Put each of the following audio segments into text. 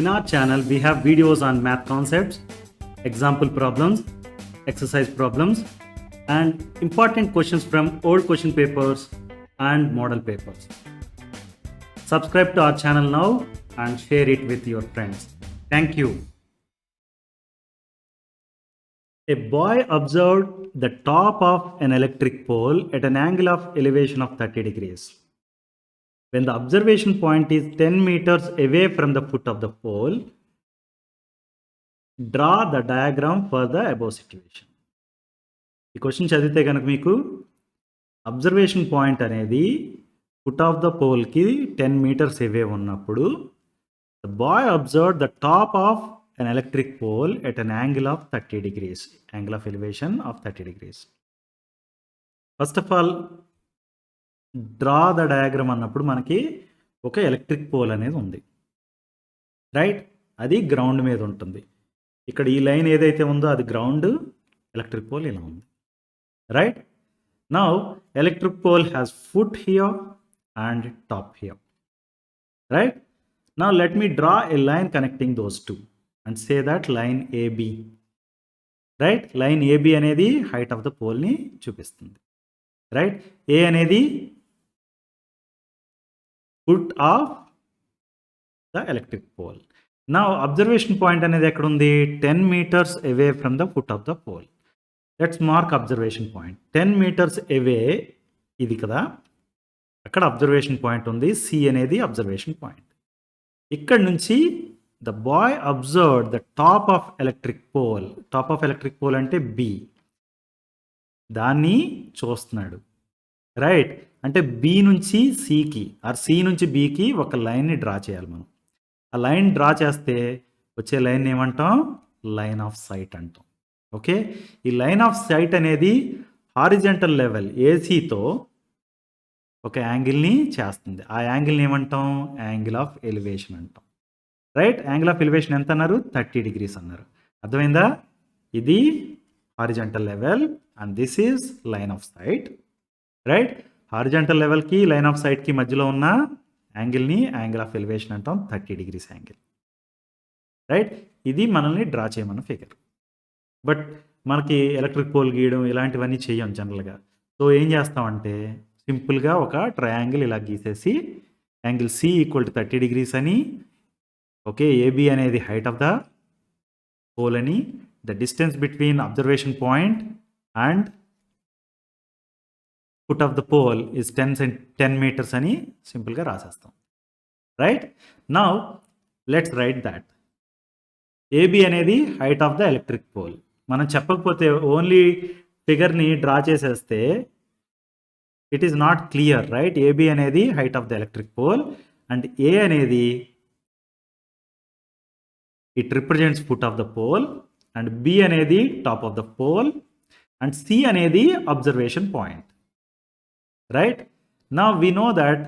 In our channel, we have videos on math concepts, example problems, exercise problems, and important questions from old question papers and model papers. Subscribe to our channel now and share it with your friends. Thank you. A boy observed the top of an electric pole at an angle of elevation of 30 degrees. When the observation point is 10 meters away from the foot of the pole, draw the diagram for the above situation. ఈ question చదివితే కనుక మీకు observation point అనేది foot of the పోల్కి 10 meters అవే ఉన్నప్పుడు the boy observe the top of an electric pole at an angle of 30 degrees, angle of elevation of 30 degrees. First of all, draw the diagram అన్నప్పుడు మనకి ఒక electric pole అనేది ఉంది, right? అది ground మీద ఉంటుంది. ఇక్కడ ఈ లైన్ ఏదైతే ఉందో అది గ్రౌండ్, ఎలక్ట్రిక్ పోల్ ఇలా ఉంది, right? Now electric pole has foot here and top here, right? Now let me draw a line connecting those two and say that line AB, right? Line AB అనేది height of the పోల్ని చూపిస్తుంది, రైట్? A అనేది foot of the electric pole. నా observation point అనేది ఎక్కడ ఉంది? 10 meters away from the foot of the pole. Let's mark observation point. 10 meters away ఇది కదా, అక్కడ అబ్జర్వేషన్ పాయింట్ ఉంది. సి అనేది అబ్జర్వేషన్ పాయింట్. ఇక్కడ నుంచి the boy observe the top of electric pole. Top of electric pole అంటే B, దాన్ని చూస్తున్నాడు, రైట్? అంటే బి నుంచి సికి ఆర్ సి నుంచి బికి ఒక లైన్ని డ్రా చేయాలి మనం. ఆ లైన్ డ్రా చేస్తే వచ్చే లైన్ ఏమంటాం? లైన్ ఆఫ్ సైట్ అంటాం. ఓకే, ఈ లైన్ ఆఫ్ సైట్ అనేది హారిజంటల్ లెవెల్ ఏసీతో ఒక యాంగిల్ని చేస్తుంది. ఆ యాంగిల్ని ఏమంటాం? యాంగిల్ ఆఫ్ ఎలివేషన్ అంటాం, రైట్? యాంగిల్ ఆఫ్ ఎలివేషన్ ఎంత అన్నారు? 30 డిగ్రీస్ అన్నారు. అర్థమైందా? ఇది horizontal level and this is line of sight, right? Horizontal లెవెల్కి లైన్ ఆఫ్ సైట్కి మధ్యలో ఉన్న యాంగిల్ని యాంగిల్ ఆఫ్ ఎలివేషన్ అంటాం, 30 డిగ్రీస్ యాంగిల్, రైట్? ఇది మనల్ని డ్రా చేయమన్న ఫిగర్. బట్ మనకి ఎలక్ట్రిక్ పోల్ గీయడం ఇలాంటివన్నీ చెయ్యం జనరల్గా. సో ఏం చేస్తామంటే సింపుల్గా ఒక ట్రయాంగిల్ ఇలా గీసేసి angle C equal to 30 degrees అని, ఓకే, ఏబి అనేది హైట్ ఆఫ్ ద పోల్ అని, the distance between observation point and foot of the pole is 10 meters అని సింపుల్గా రాసేస్తాం, right? Now let's write that AB అనేది height of the electric pole. మనం చెప్పకపోతే only ఫిగర్ని డ్రా చేసేస్తే it is not clear, right? AB అనేది height of the electric pole and A అనేది it represents foot of the pole and B అనేది top of the pole and C అనేది observation point, right? Now we know that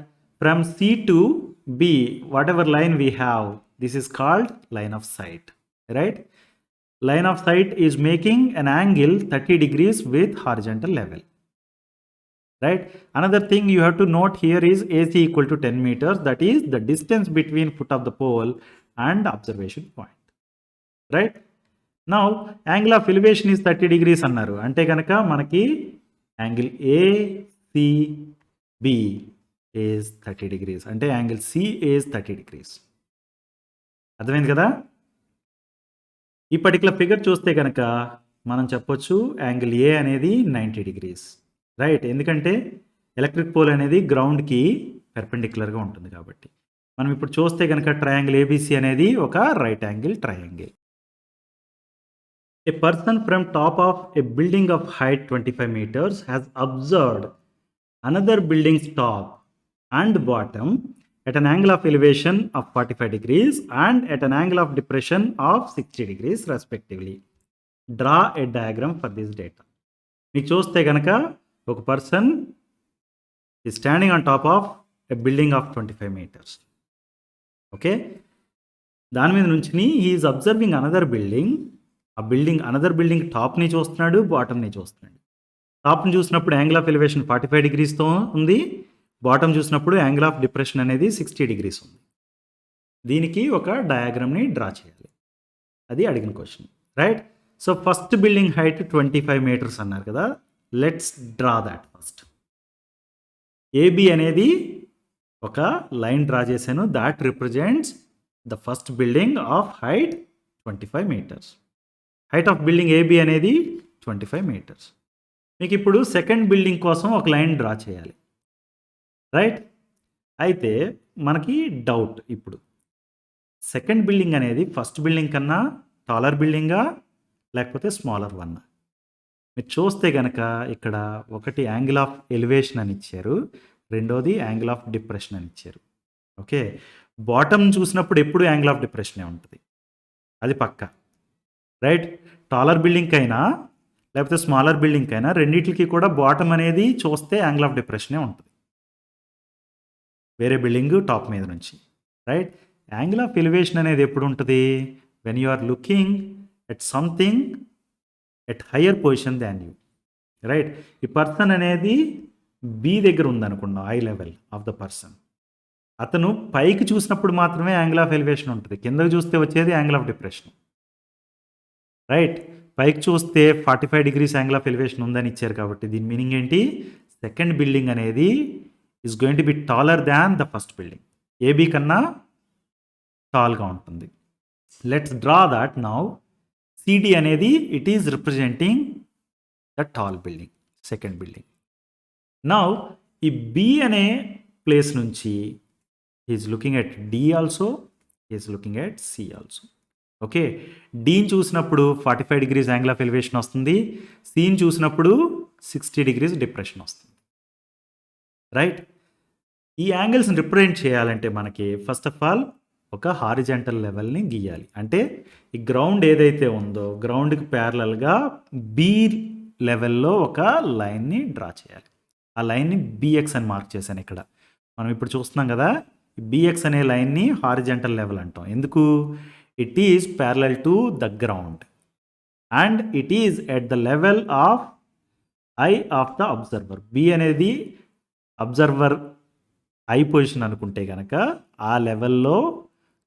from C to B, whatever line we have, this is called line of sight, right? Line of sight is making an angle 30 degrees with horizontal level, right? Another thing you have to note here is AC equal to 10 meters, that is the distance between foot of the pole and observation point, right? Now angle of elevation is 30 degrees annaru ante ganaka manaki angle ACB is 30 degrees అంటే angle C is 30 degrees. అర్థమైంది కదా? ఈ particular figure చూస్తే కనుక మనం చెప్పొచ్చు angle A అనేది 90 degrees, right? ఎందుకంటే ఎలక్ట్రిక్ పోల్ అనేది గ్రౌండ్కి పెర్పెండిక్యులర్గా ఉంటుంది కాబట్టి. మనం ఇప్పుడు చూస్తే కనుక ట్రయాంగిల్ ABC అనేది ఒక right angle triangle. A person from top of a building of height 25 meters has observed another building's top and bottom at an angle of elevation of 45 degrees and at an angle of depression of 60 degrees respectively. Draw a diagram for this data. మీకు చూస్తే కనుక ఒక person is standing on top of a building of 25 meters. Okay, దాని మీద నుంచి he is observing another building. ఆ building another building టాప్ని చూస్తున్నాడు, బాటమ్ని చూస్తున్నాడు. టాప్ని చూసినప్పుడు యాంగిల్ ఆఫ్ ఎలివేషన్ 45 డిగ్రీస్తో ఉంది, బాటమ్ చూసినప్పుడు యాంగిల్ ఆఫ్ డిప్రెషన్ అనేది 60 డిగ్రీస్ ఉంది. దీనికి ఒక డయాగ్రామ్ని డ్రా చేయాలి. అది అడిగిన question, right? So first building height 25 metres అన్నారు కదా. Let's draw that first. A B అనేది ఒక లైన్ డ్రా చేశాను. That represents the first building of height 25 metres. Height of building A B అనేది 25 మీటర్స్. మీకు ఇప్పుడు సెకండ్ బిల్డింగ్ కోసం ఒక లైన్ డ్రా చేయాలి, రైట్? అయితే మనకి డౌట్ ఇప్పుడు, సెకండ్ బిల్డింగ్ అనేది ఫస్ట్ బిల్డింగ్ కన్నా టాలర్ బిల్డింగా లేకపోతే స్మాలర్ వన్? మీరు చూస్తే కనుక ఇక్కడ ఒకటి యాంగిల్ ఆఫ్ ఎలివేషన్ అని ఇచ్చారు, రెండోది యాంగిల్ ఆఫ్ డిప్రెషన్ అని ఇచ్చారు. ఓకే, బాటమ్ చూసినప్పుడు ఎప్పుడు యాంగిల్ ఆఫ్ డిప్రెషనే ఉంటుంది, అది పక్క, రైట్? టాలర్ బిల్డింగ్ అయినా లేకపోతే స్మాలర్ బిల్డింగ్ అయినా రెండింటికి కూడా బాటమ్ అనేది చూస్తే యాంగిల్ ఆఫ్ డిప్రెషనే ఉంటుంది, వేరే బిల్డింగ్ టాప్ మీద నుంచి, రైట్? యాంగిల్ ఆఫ్ ఎలివేషన్ అనేది ఎప్పుడు ఉంటుంది? When you are looking at something at higher position than you, right? ఈ పర్సన్ అనేది బి దగ్గర ఉందనుకున్నాం, eye level of the person. అతను పైకి చూసినప్పుడు మాత్రమే యాంగిల్ ఆఫ్ ఎలివేషన్ ఉంటుంది, కిందకి చూస్తే వచ్చేది యాంగిల్ ఆఫ్ డిప్రెషన్, రైట్? పైకి చూస్తే 45 డిగ్రీస్ యాంగిల్ ఆఫ్ ఎలివేషన్ ఉందని ఇచ్చారు కాబట్టి దీని మీనింగ్ ఏంటి? సెకండ్ బిల్డింగ్ అనేది is going to be taller than the first building, AB కన్నా టాల్గా ఉంటుంది. Let's draw that now. CD అనేది it is representing the tall building, second building. Now ఈ బి అనే ప్లేస్ నుంచి is looking at D also, is looking at C also. Okay, డీని చూసినప్పుడు 45 degrees angle of elevation వస్తుంది, సిని చూసినప్పుడు 60 degrees depression వస్తుంది, రైట్? ఈ యాంగిల్స్ని రిప్రజెంట్ చేయాలంటే మనకి ఫస్ట్ ఆఫ్ ఆల్ ఒక హారిజంటల్ లెవెల్ని గీయాలి. అంటే ఈ గ్రౌండ్ ఏదైతే ఉందో గ్రౌండ్కి ప్యారలల్గా బి లెవెల్లో ఒక లైన్ని డ్రా చేయాలి. ఆ లైన్ని బిఎక్స్ అని మార్క్ చేశాను ఇక్కడ. మనం ఇప్పుడు చూస్తున్నాం కదా, బిఎక్స్ అనే లైన్ని హారిజంటల్ లెవెల్ అంటాం. ఎందుకు? It is parallel to the ground and it is at the level of eye of the observer. B అనేది అబ్జర్వర్ ఐ పొజిషన్ అనుకుంటే కనుక ఆ లెవెల్లో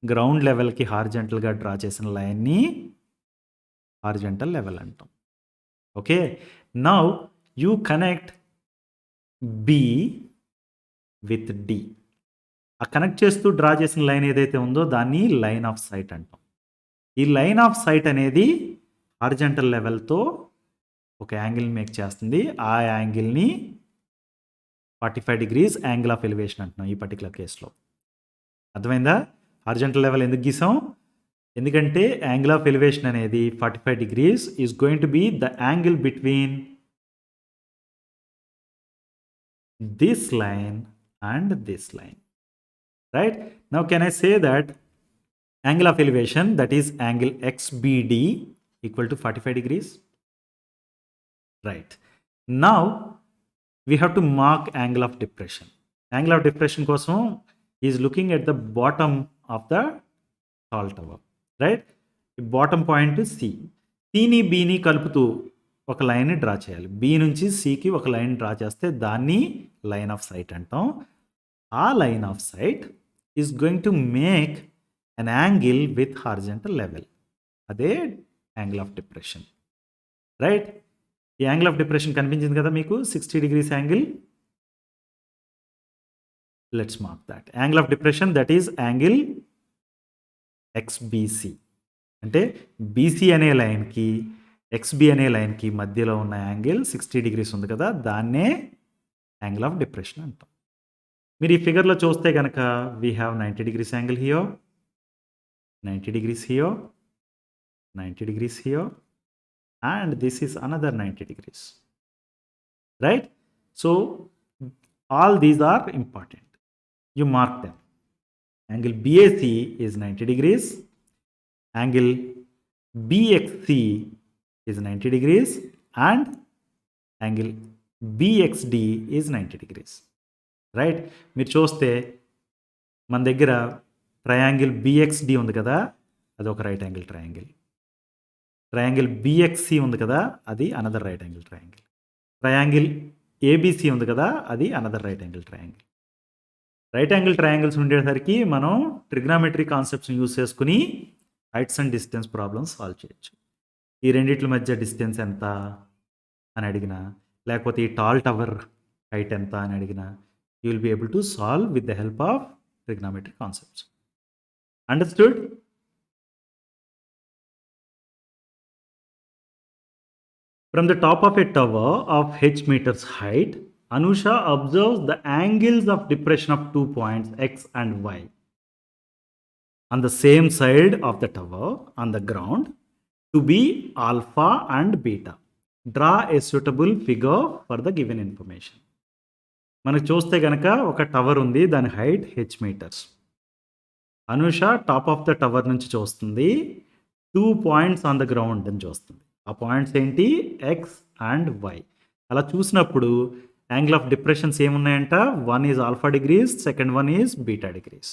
గ్రౌండ్ లెవెల్కి హారిజంటల్గా డ్రా చేసిన లైన్ని హారిజంటల్ లెవెల్ అంటాం. Okay, now you connect B with D. ఆ కనెక్ట్ చేస్తూ డ్రా చేసిన లైన్ ఏదైతే ఉందో దాన్ని లైన్ ఆఫ్ సైట్ అంటాం. ఈ లైన్ ఆఫ్ సైట్ అనేది హారిజంటల్ లెవెల్తో ఒక యాంగిల్ మేక్ చేస్తుంది. ఆ యాంగిల్ని 45 డిగ్రీస్ యాంగిల్ ఆఫ్ ఎలివేషన్ అంటున్నాం ఈ పర్టికులర్ కేసులో. అర్థమైందా? హారిజంటల్ లెవెల్ ఎందుకు గీసాం? ఎందుకంటే యాంగిల్ ఆఫ్ ఎలివేషన్ అనేది 45 degrees is going to be the angle between this line and this line, right? Now can I say that angle of elevation, that is angle XBD, equal to 45 degrees, right? Now we have to mark angle of depression. Angle of depression kosam is looking at the bottom of the tall tower, right? Bottom point is C. C ni B ni kaluputu ఒక లైన్ని draw చేయాలి. B నుంచి సికి ఒక line draw చేస్తే దాన్ని line of sight అంటాం. ఆ line of sight is going to make an angle with horizontal level, అదే యాంగిల్ ఆఫ్ డిప్రెషన్, రైట్? ఈ యాంగిల్ ఆఫ్ డిప్రెషన్ కనిపించింది కదా మీకు, 60 degrees angle. Let's mark that angle of depression, that is angle XBC. అంటే BC అనే లైన్కి XB అనే లైన్కి మధ్యలో ఉన్న యాంగిల్ 60 డిగ్రీస్ ఉంది కదా, దాన్నే యాంగిల్ ఆఫ్ డిప్రెషన్ అంటాం. మీరు ఈ ఫిగర్లో చూస్తే కనుక we have 90 degrees angle here, 90 degrees here, 90 degrees here, and this is another 90 degrees, right? So all these are important, you mark them. Angle BAC is 90 degrees, angle BXC is 90 degrees and angle BXD is 90 degrees, right? మీరు చూస్తే మన దగ్గర triangle BXD ఉంది కదా, అది ఒక right angle triangle. Triangle BXC ఉంది కదా, అది another right angle triangle. Triangle ABC ఉంది కదా, అది another right angle triangle. Right angle triangles ఉండేసరికి మనం ట్రిగ్నామెట్రీ కాన్సెప్ట్స్ని యూస్ చేసుకుని heights and distance problems solve చేయొచ్చు. ఈ రెండిట్ల మధ్య డిస్టెన్స్ ఎంత అని అడిగినా, లేకపోతే ఈ టాల్ టవర్ హైట్ ఎంత అని అడిగినా, you will be able to solve with the help of trigonometry concepts. Understood? From the top of a tower of h meters height, Anusha observes the angles of depression of 2 points x and y on the same side of the tower on the ground to be alpha and beta. Draw a suitable figure for the given information. మనకు చూస్తే గనక ఒక tower ఉంది, దాని height h metres. Anusha top of the tower నుంచి చూస్తుంది, 2 points on the ground అని చూస్తుంది. ఆ పాయింట్స్ ఏంటి? X and Y. అలా చూసినప్పుడు యాంగిల్ ఆఫ్ డిప్రెషన్స్ ఏమున్నాయంట? One is alpha degrees, second one is beta degrees.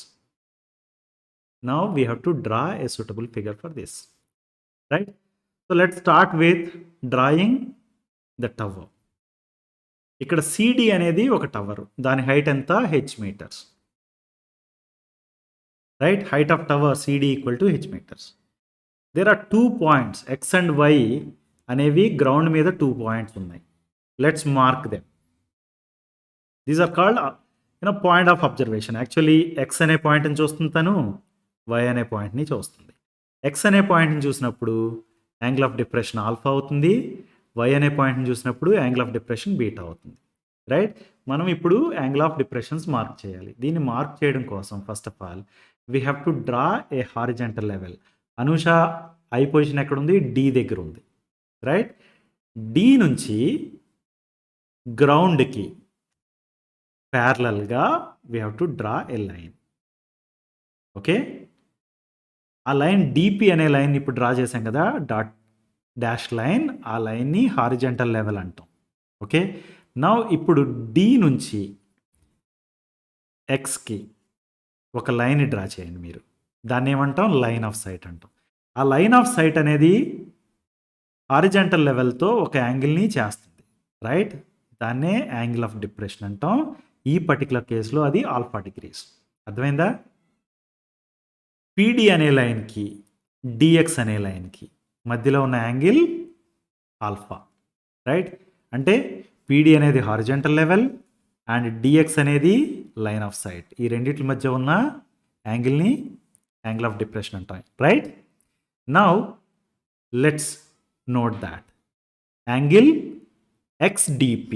Now we have to draw a suitable figure for this, right? So let's start with drawing the tower. ఇక్కడ CD అనేది ఒక tower, దాని height ఎంత? H meters, right? Height of tower CD equal to H meters. There are 2 points X and Y అనేవి ground మీద 2 points ఉన్నాయి. Let's mark them. These are called point of observation. Actually X అనే పాయింట్ని చూస్తుంది తను, why అనే పాయింట్ని చూస్తుంది. ఎక్స్ అనే పాయింట్ని చూసినప్పుడు యాంగిల్ ఆఫ్ డిప్రెషన్ ఆల్ఫా అవుతుంది, వై అనే పాయింట్ని చూసినప్పుడు యాంగిల్ ఆఫ్ డిప్రెషన్ బీటా అవుతుంది, రైట్? మనం ఇప్పుడు యాంగిల్ ఆఫ్ డిప్రెషన్స్ మార్క్ చేయాలి. దీన్ని మార్క్ చేయడం కోసం first of all we have to draw A horizontal level. Anusha I position ఎక్కడ ఉంది? డి దగ్గర ఉంది, రైట్? డి నుంచి గ్రౌండ్కి ప్యారలల్గా we have to draw a line. Okay, ఆ లైన్ డిపి అనే లైన్ ఇప్పుడు డ్రా చేసాం కదా, డాష్ లైన్. ఆ లైన్ని హారిజంటల్ లెవెల్ అంటాం. ఓకే, నౌ ఇప్పుడు డి నుంచి ఎక్స్కి ఒక లైన్ డ్రా చేయండి మీరు. దాన్ని ఏమంటాం? లైన్ ఆఫ్ సైట్ అంటాం. ఆ లైన్ ఆఫ్ సైట్ అనేది హారిజంటల్ లెవెల్తో ఒక యాంగిల్ని చేస్తుంది, రైట్? దాన్నే యాంగిల్ ఆఫ్ డిప్రెషన్ అంటాం. ఈ పర్టికులర్ కేసులో అది ఆల్ఫా డిగ్రీస్. అర్థమైందా? పిడి అనే లైన్కి డిఎక్స్ అనే లైన్కి మధ్యలో ఉన్న యాంగిల్ ఆల్ఫా, రైట్? అంటే పిడి అనేది హారిజంటల్ లెవెల్ అండ్ డిఎక్స్ అనేది లైన్ ఆఫ్ సైట్. ఈ రెండింటి మధ్య ఉన్న యాంగిల్ని యాంగిల్ ఆఫ్ డిప్రెషన్ అంటాం, right? Now let's note that angle XDP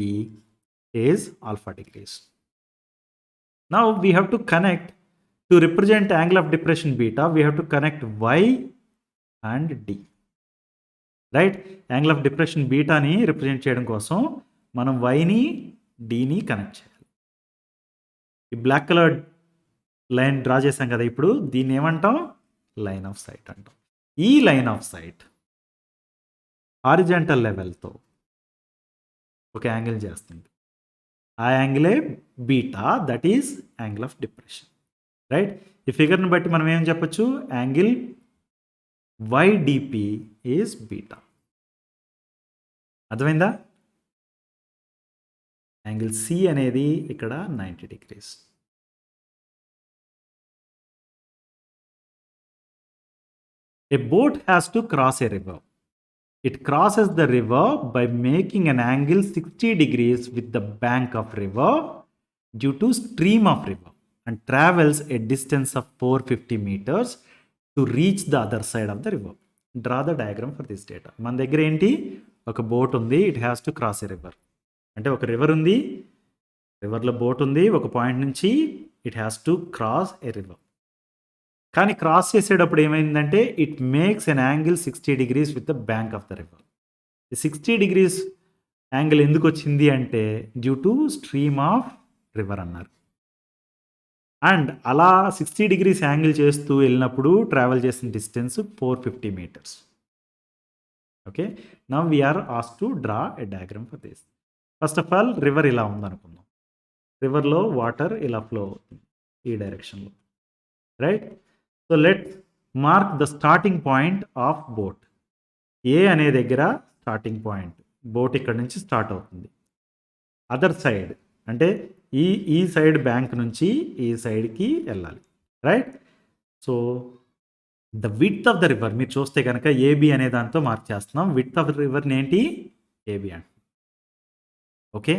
is alpha degrees. Now we have to connect, to represent angle of depression beta, we have to connect Y and D, right? Angle of depression beta ni represent చేయడం కోసం మనం Y ని D ని connect చేయాలి. ఈ black coloured line draw చేసాం కదా, ఇప్పుడు దీన్ని ఏమంటాం? లైన్ ఆఫ్ సైట్ అంటాం. ఈ లైన్ ఆఫ్ సైట్ హారిజంటల్ లెవెల్తో ఒక యాంగిల్ చేస్తుంది. ఆ యాంగిలే beta, that is angle of depression, right? ఈ ఫిగర్ని బట్టి మనం ఏం చెప్పొచ్చు? Angle YDP is beta. అర్థమైందా? యాంగిల్ సి అనేది ఇక్కడ 90 degrees. A boat has to cross a river. It crosses the river by making an angle 60 degrees with the bank of river due to stream of river and travels a distance of 450 meters to reach the other side of the river. Draw the diagram for this data. మన దగ్గర ఏంటి? ఒక boat ఉంది, it has to cross a river. అంటే ఒక river ఉంది, రివర్లో boat ఉంది, ఒక పాయింట్ నుంచి it has to cross a river. కానీ క్రాస్ చేసేటప్పుడు ఏమైందంటే it makes an angle 60 degrees with the bank of the river. ఈ 60 డిగ్రీస్ యాంగిల్ ఎందుకు వచ్చింది అంటే due to stream of river అన్నారు. అండ్ అలా 60 డిగ్రీస్ యాంగిల్ చేస్తూ వెళ్ళినప్పుడు ట్రావెల్ చేసిన distance 450 metres. Okay, now we are asked to draw a diagram for this. First of all river ఇలా ఉందనుకుందాం. రివర్లో వాటర్ ఇలా ఫ్లో అవుతుంది ఈ డైరెక్షన్లో, right? So let mark the starting point of boat. A అనే దగ్గర స్టార్టింగ్ పాయింట్, బోట్ ఇక్కడ నుంచి స్టార్ట్ అవుతుంది. అదర్ సైడ్ అంటే ఈ సైడ్ బ్యాంక్ నుంచి ఈ సైడ్కి వెళ్ళాలి, right? So the width of the river మీరు చూస్తే కనుక ఏబి అనే దాంతో మార్క్ చేస్తున్నాం. విడ్త్ ఆఫ్ ద రివర్ని ఏంటి? ఏబి అంట. ఓకే,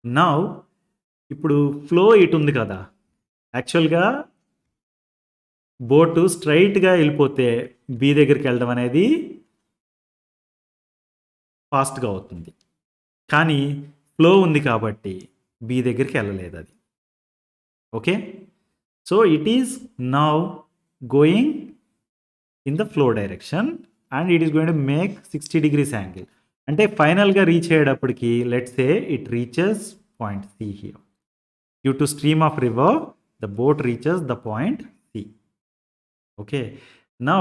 నౌ ఇప్పుడు ఫ్లో ఇటు ఉంది కదా. యాక్చువల్గా బోటు స్ట్రైట్గా వెళ్ళిపోతే బి దగ్గరికి వెళ్ళడం అనేది ఫాస్ట్గా అవుతుంది, కానీ ఫ్లో ఉంది కాబట్టి బి దగ్గరికి వెళ్ళలేదు అది. Okay, so it is now going in the flow direction and it is going to make 60 degrees angle. అంటే ఫైనల్గా రీచ్ అయ్యేటప్పటికి let's say it reaches point C here. Due to stream of river the boat reaches the point C. Okay, now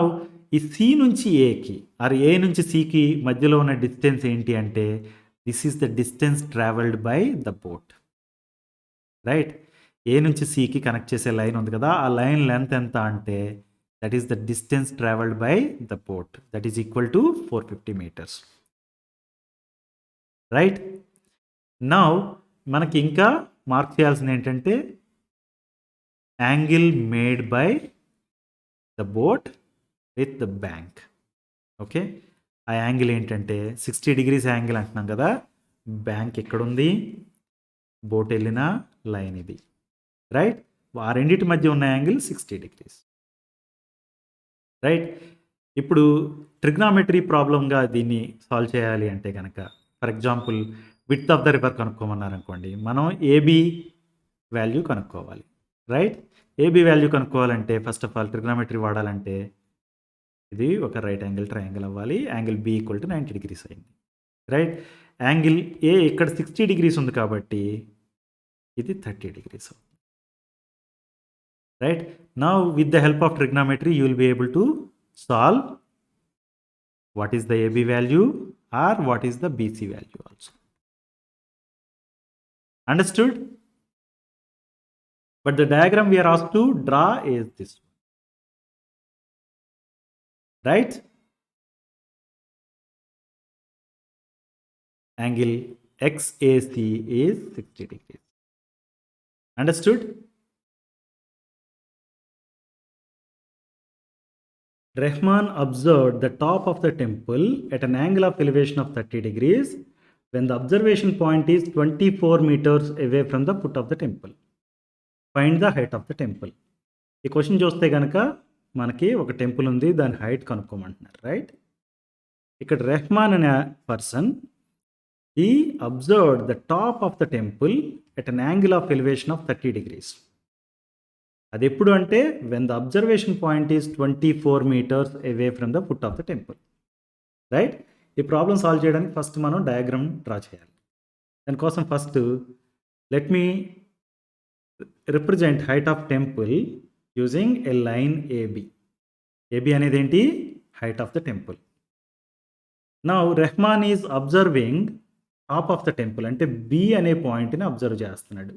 ఈ C నుంచి ఏకి are ఏ నుంచి సికి మధ్యలో ఉన్న డిస్టెన్స్ ఏంటి అంటే this is the distance travelled by the boat, right? A నుంచి సికి కనెక్ట్ చేసే లైన్ ఉంది కదా, ఆ లైన్ లెంత్ ఎంత అంటే that is the distance travelled by the boat, that is equal to 450 meters, right? Now మనకి ఇంకా మార్క్ చేయాల్సింది ఏంటంటే angle made by the boat with the bank. Okay, ఆ యాంగిల్ ఏంటంటే 60 degrees యాంగిల్ అంటున్నాం కదా. బ్యాంక్ ఎక్కడుంది, బోట్ వెళ్ళిన లైన్ ఇది, రైట్? ఆ రెండింటి మధ్య ఉన్న యాంగిల్ 60 degrees, రైట్? ఇప్పుడు ట్రిగ్నామెట్రీ ప్రాబ్లంగా దీన్ని సాల్వ్ చేయాలి అంటే కనుక for example width of the river కనుక్కోమన్నారనుకోండి, మనం ఏబి వాల్యూ కనుక్కోవాలి, రైట్? ఏబి వాల్యూ కనుక్కోవాలంటే ఫస్ట్ ఆఫ్ ఆల్ ట్రిగ్నామెట్రీ వాడాలంటే ఇది ఒక రైట్ యాంగిల్ ట్రయాంగిల్ అవ్వాలి. Angle B equal to 90 degrees అయింది, రైట్? యాంగిల్ ఏ ఇక్కడ 60 degrees ఉంది కాబట్టి ఇది 30 degrees, right? Now with the help of trigonometry you will be able to solve what is the AB value or what is the BC value also. Understood? But the diagram we are asked to draw is this one, right? Angle XAC is 60 degrees. Understood? Rahman observed the top of the temple at an angle of elevation of 30 degrees when the observation point is 24 meters away from the foot of the temple. Find the height of the temple. ఈ question చూస్తే కనుక మనకి ఒక temple ఉంది, దాని height కనుక్కోమంటున్నారు, right? ఇక్కడ రెహమాన్ అనే person ఈ observed the top of the temple at an angle of elevation of 30 degrees. అది ఎప్పుడు అంటే when the observation point is 24 meters away from the foot of the temple, right? ఈ problem solve చేయడానికి first మనం diagram draw చేయాలి. దానికోసం first let me represent height of temple using a line AB. AB అనేది ఏంటి? Height of the temple. Now Rahman is observing top of the temple, అంటే B అనే పాయింట్ని అబ్జర్వ్ చేస్తున్నాడు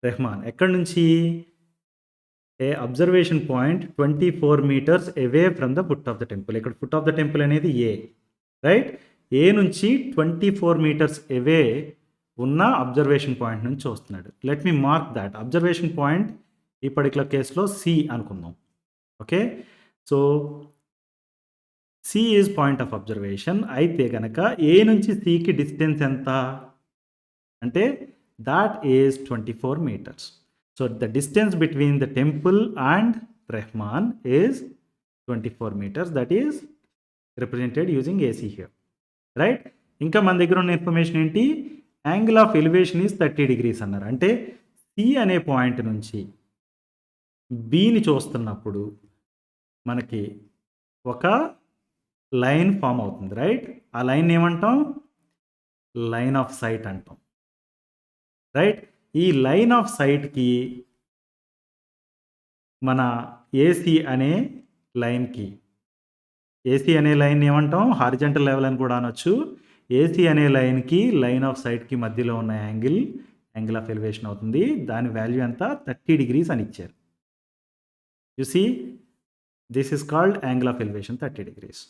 రెహమాన్. ఎక్కడి నుంచి? A observation point 24 meters away from the foot of the temple. ఇక్కడ foot of the temple అనేది ఏ, రైట్? ఏ నుంచి 24 meters అవే ఉన్న అబ్జర్వేషన్ పాయింట్ నుంచి చూస్తున్నాడు. Let me mark that. Observation point ఈ పర్టికులర్ కేసులో సి అనుకుందాం. Okay, so C is point of observation. అయితే కనుక ఏ నుంచి సికి డిస్టెన్స్ ఎంత అంటే that is 24 meters. So the distance between the temple and Rahman is 24 meters. That is represented using AC here, right? ఇంకా మన దగ్గర ఉన్న ఇన్ఫర్మేషన్ ఏంటి? Angle of elevation is 30 degrees అన్నారు. అంటే సి అనే పాయింట్ నుంచి బిని చూస్తున్నప్పుడు మనకి ఒక లైన్ ఫామ్ అవుతుంది, రైట్? ఆ లైన్ ఏమంటాం? లైన్ ఆఫ్ సైట్ అంటాం, రైట్? ఈ లైన్ ఆఫ్ సైట్కి మన ఏసీ అనే లైన్కి, ఏసీ అనే లైన్ ఏమంటాం? హారిజంటల్ లెవెల్ అని కూడా అనొచ్చు. ఏసీ అనే లైన్కి లైన్ ఆఫ్ సైట్కి మధ్యలో ఉన్న యాంగిల్ ఆఫ్ ఎలివేషన్ అవుతుంది. దాని వాల్యూ ఎంత? 30 degrees అని ఇచ్చారు. You see this is called angle of elevation 30 degrees,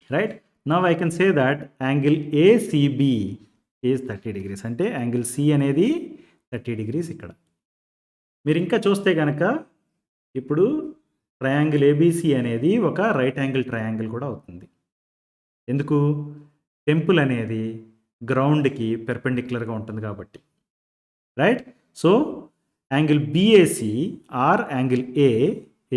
right? Now I can say that angle ACB is 30 degrees. అంటే యాంగిల్ సి అనేది 30 డిగ్రీస్ ఇక్కడ. మీరు ఇంకా చూస్తే గనక ఇప్పుడు ట్రయాంగిల్ ఏబీసీ అనేది ఒక రైట్ యాంగిల్ ట్రయాంగిల్ కూడా అవుతుంది. ఎందుకు? టెంపుల్ అనేది గ్రౌండ్‌కి పెర్పెండిక్యులర్‌గా ఉంటుంది కాబట్టి. Right? So, angle BAC or angle A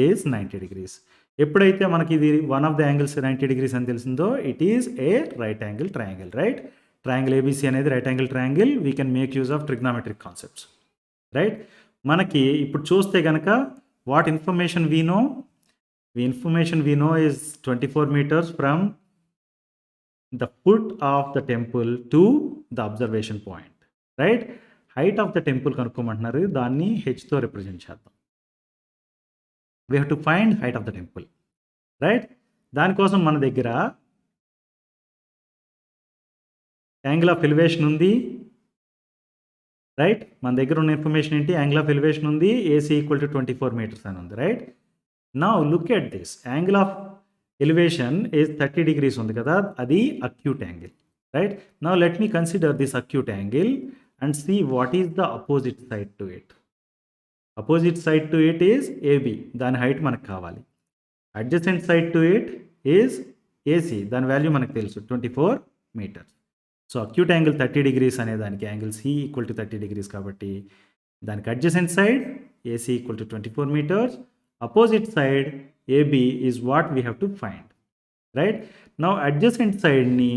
is 90 degrees. ఎప్పుడైతే మనకి ఇది one of the angles 90 degrees అని తెలిసిందో it is a right angle triangle. Right? Triangle ABC అనేది right angle triangle. We can make use of trigonometric concepts. Right? మనకి ఇప్పుడు చూస్తే గనక what information we know? The information we know is 24 meters from the foot of the temple to the observation point. Right? Height of the temple కనుక్కోమంటున్నారు. దాన్ని h తో represent చేద్దాం. We have to find height of the temple. Right? దానికోసం మన దగ్గర angle of elevation ఉంది. Right? మన దగ్గర ఉన్న ఇన్ఫర్మేషన్ ఏంటి? యాంగిల్ ఆఫ్ ఎలివేషన్ ఉంది. AC ఈక్వల్ టు 24 మీటర్స్ అని ఉంది. Right? Now look at this. Angle of elevation is 30 degrees ఉంది కదా, అది acute angle. Right? Now let me consider this acute angle and see what is the opposite side to it. Opposite side to it is AB. దాని height మనకు కావాలి. Adjacent side to it is AC. దాని value మనకు తెలుసు 24 meters. So acute angle 30 degrees అనే దానికి angle C equal to 30 degrees కాబట్టి దానికి adjacent side AC equal to 24 meters. Opposite side AB is what we have to find. Right? Now adjacent side ni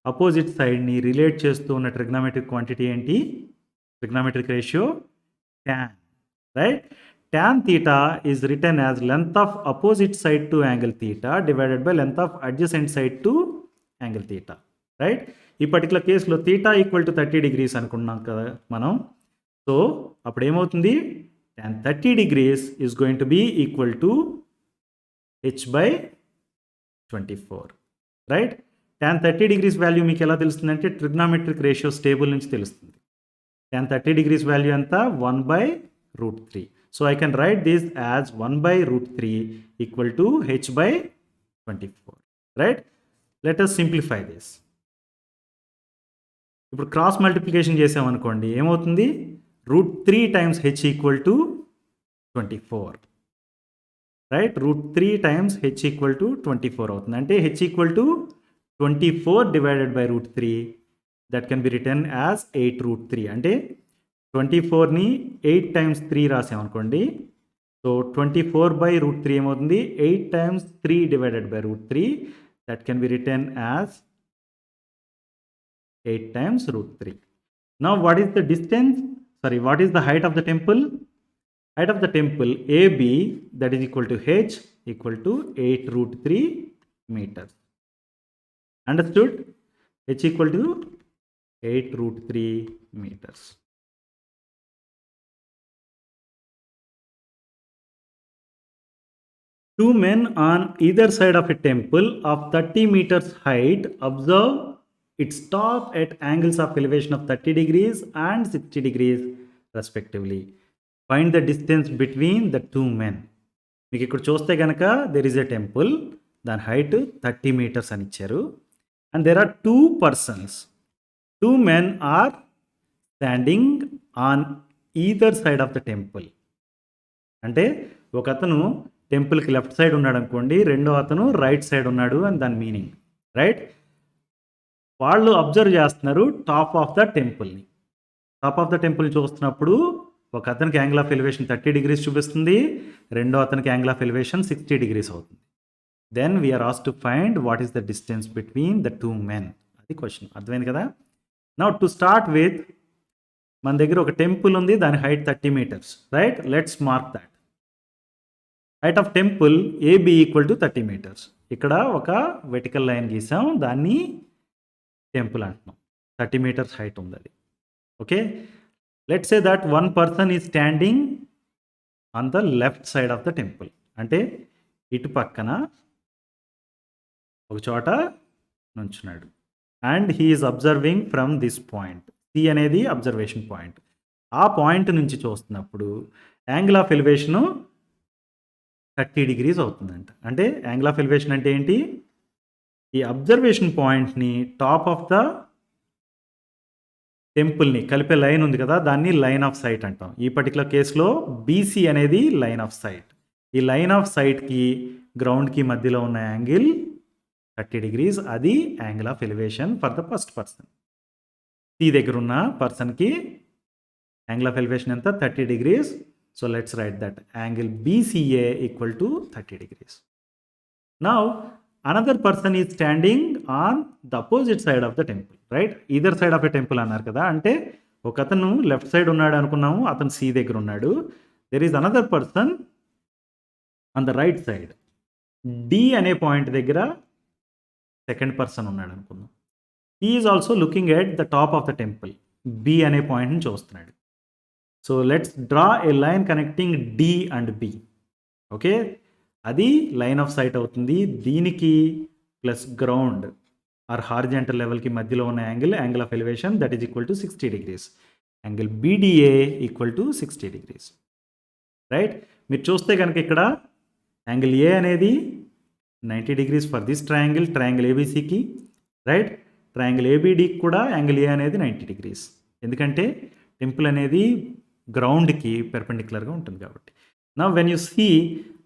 opposite side ni relate చేస్తూ ఉన్న trigonometric quantity ఏంటి? Trigonometric ratio tan. Right? Tan theta is written as length of opposite side to angle theta divided by length of adjacent side to angle theta. Right? ఈ particular కేసులో theta equal to 30 degrees అనుకున్నాం కదా మనం. So అప్పుడు ఏమవుతుంది? Tan 30 degrees is going to be equal to h by 24. Right? Tan 30 degrees value మీకు ఎలా తెలుస్తుంది అంటే ట్రిగ్నామెట్రిక్ రేషియోస్ టేబుల్ నుంచి తెలుస్తుంది. Tan 30 degrees value ఎంత? 1 by root 3. So I can write this as 1 by root 3 equal to h by 24. Right? Let us simplify this. ఇప్పుడు cross multiplication చేసామనుకోండి ఏమవుతుంది? root 3 times h equal to 24. Right? root 3 times h equal to 24 అవుతుంది. అంటే h equal to 24 divided by root 3. That can be written as 8 root 3. అంటే 24ని 8 times 3 రాసామనుకోండి. So 24 by root 3 ఏమవుతుంది? 8 times 3 divided by root 3. That can be written as 8 times root 3. Now what is the distance? What is the height of the temple? Height of the temple AB, that is equal to h equal to 8 root 3 meters. Understood? h equal to 8 root 3 meters. Two men on either side of a temple of 30 meters height observe its top at angles of elevation of 30 degrees and 60 degrees respectively. Find the distance between the two men. మీకు ఇక్కడ చూస్తే కనుక there is a temple, దాని height 30 meters అని ఇచ్చారు, and there are two persons. Two men are standing on either side of the temple. అంటే ఒక అతను టెంపుల్కి లెఫ్ట్ సైడ్ ఉన్నాడు అనుకోండి, రెండో అతను రైట్ సైడ్ ఉన్నాడు అని దాని మీనింగ్. రైట్? వాళ్ళు అబ్జర్వ్ చేస్తున్నారు టాప్ ఆఫ్ ద టెంపుల్ని. టాప్ ఆఫ్ ద టెంపుల్ చూస్తున్నప్పుడు ఒక అతనికి యాంగిల్ ఆఫ్ ఎలివేషన్ 30 degrees చూపిస్తుంది, రెండో అతనికి యాంగిల్ ఆఫ్ ఎలివేషన్ 60 degrees అవుతుంది. Then we are asked to find what is the distance between the two men. అది క్వశ్చన్. అర్థమైంది కదా? నౌ టు స్టార్ట్ విత్, మన దగ్గర ఒక టెంపుల్ ఉంది, దాని height 30 meters. Right? Let's mark that. Height of temple AB equal to 30 meters. ఇక్కడ ఒక వెర్టికల్ లైన్ గీసాం, దాన్ని టెంపుల్ అంటున్నాం. 30 meters హైట్ ఉంది అది. Okay, let's say that one person is standing on the left side of the temple. అంటే ఇటు పక్కన ఒక చోట నుంచున్నాడు. And he is observing from this point. C అనేది అబ్జర్వేషన్ పాయింట్. ఆ పాయింట్ నుంచి చూస్తున్నప్పుడు యాంగిల్ ఆఫ్ ఎలివేషను 30 degrees అవుతుందంట. అంటే యాంగిల్ ఆఫ్ ఎలివేషన్ అంటే ఏంటి? ఈ అబ్జర్వేషన్ పాయింట్ని టాప్ ఆఫ్ ద టెంపుల్ని కలిపే లైన్ ఉంది కదా, దాన్ని లైన్ ఆఫ్ సైట్ అంటాం. ఈ పర్టికులర్ కేసులో బీసీ అనేది లైన్ ఆఫ్ సైట్. ఈ లైన్ ఆఫ్ సైట్కి గ్రౌండ్కి మధ్యలో ఉన్న యాంగిల్ 30 degrees. అది angle of elevation for the first person. C దగ్గర ఉన్న పర్సన్కి యాంగిల్ ఆఫ్ ఎలివేషన్ ఎంత? 30 degrees. So let's write that angle BCA equal to 30 degrees. Now another person is standing on the opposite side of the temple, right? Either side of a temple అన్నారు కదా, అంటే ఒక అతను left side ఉన్నాడు అనుకున్నాము, అతను C దగ్గర ఉన్నాడు. There is another person on the right side. D అనే పాయింట్ దగ్గర సెకండ్ పర్సన్ ఉన్నాడు అనుకుందాం. He is also looking at the top of the temple. B అనే పాయింట్ని చూస్తున్నాడు. So let's draw a line connecting D and B. Okay, అది line of sight అవుతుంది. దీనికి ప్లస్ గ్రౌండ్ ఆర్ హారిజాంటల్ లెవెల్కి మధ్యలో ఉన్న angle of elevation, that is equal to 60 degrees. Angle BDA equal to 60 degrees, రైట్? మీరు చూస్తే కనుక ఇక్కడ యాంగిల్ ఏ అనేది 90 degrees ఫర్ దిస్ ట్రయాంగిల్ ఏబీసీకి, రైట్? ట్రయాంగిల్ ఏబిడికి కూడా యాంగిల్ ఏ అనేది 90 degrees. ఎందుకంటే టెంపుల్ అనేది గ్రౌండ్కి పెర్పెండిక్యులర్గా ఉంటుంది కాబట్టి. Now when you see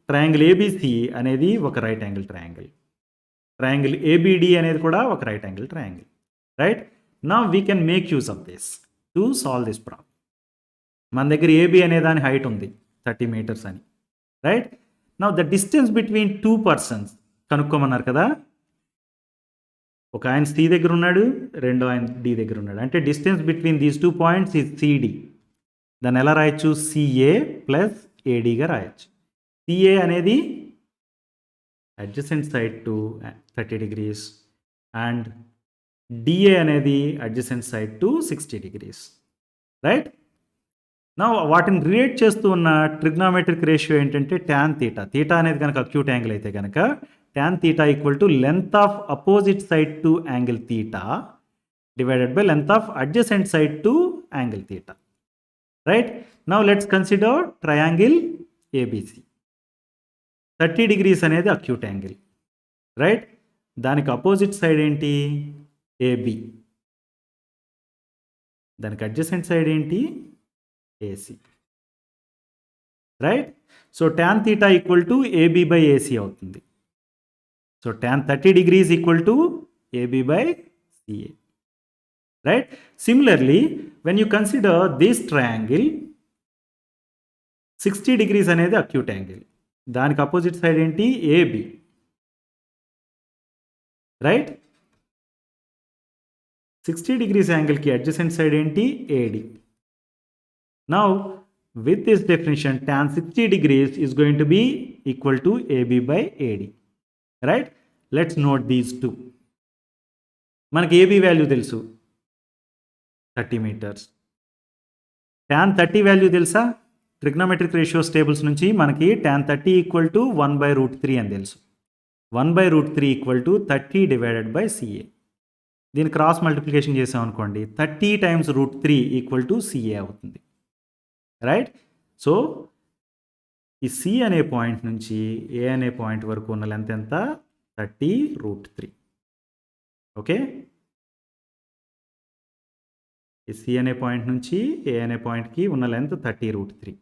triangle ABC అనేది ఒక right angle triangle, triangle ABD అనేది కూడా ఒక right angle triangle, right? Now we can make use of this to solve this problem. మన దగ్గర ఏబి అనే దాని హైట్ ఉంది 30 meters అని, రైట్? నా the distance between two persons కనుక్కోమన్నారు కదా. ఒక ఆయన సి దగ్గర ఉన్నాడు, రెండో ఆయన డి దగ్గర ఉన్నాడు. అంటే distance between these 2 points is CD. దాన్ని ఎలా రాయొచ్చు? సిఏ ప్లస్ ఏడిగా రాయొచ్చు. సిఏ అనేది adjacent side to 30 degrees and DA అనేది అడ్జసెంట్ సైడ్ టు 60 degrees, రైట్? నా వాటిని రిలేట్ చేస్తూ ఉన్న ట్రిగ్నామెట్రిక్ రేషియో ఏంటంటే tan theta. థీటా అనేది కనుక అక్యూట్ యాంగిల్ అయితే కనుక tan theta equal to length of opposite side to angle theta divided by length of adjacent side to angle theta, right? Now let's consider triangle ABC. 30 degrees అనేది acute angle, right? దానికి opposite side ఏంటి? AB. దానికి adjacent side ఏంటి? AC, right? So tan theta equal to AB by AC అవుతుంది. So tan 30 degrees equal to AB by CA, right? Similarly when you consider this triangle, 60 degrees అనేది acute angle, దానికి opposite side ఏంటి? AB, right? 60 degrees యాంగిల్కి adjacent side ఏంటి? AD. Now with this definition tan 60 degrees is going to be equal to AB by AD, right? Let's note these two. మనకి AB value తెలుసు 30 meters. tan 30 value తెలుసా? Trigonometric ratios tables నుంచి మనకి tan 30 equal to 1/√3 అని తెలుసు. 1/√3 equal to 30 divided by CA. దీన్ని cross multiplication చేసాం అనుకోండి, 30 times √3 ఈక్వల్ టు CA అవుతుంది, రైట్? సో ఈ సి అనే పాయింట్ నుంచి ఏ అనే పాయింట్ వరకు ఉన్న లెంత్ ఎంత? 30√3. ఓకే, ఈ సి అనే పాయింట్ నుంచి ఏ అనే పాయింట్కి ఉన్న length 30√3.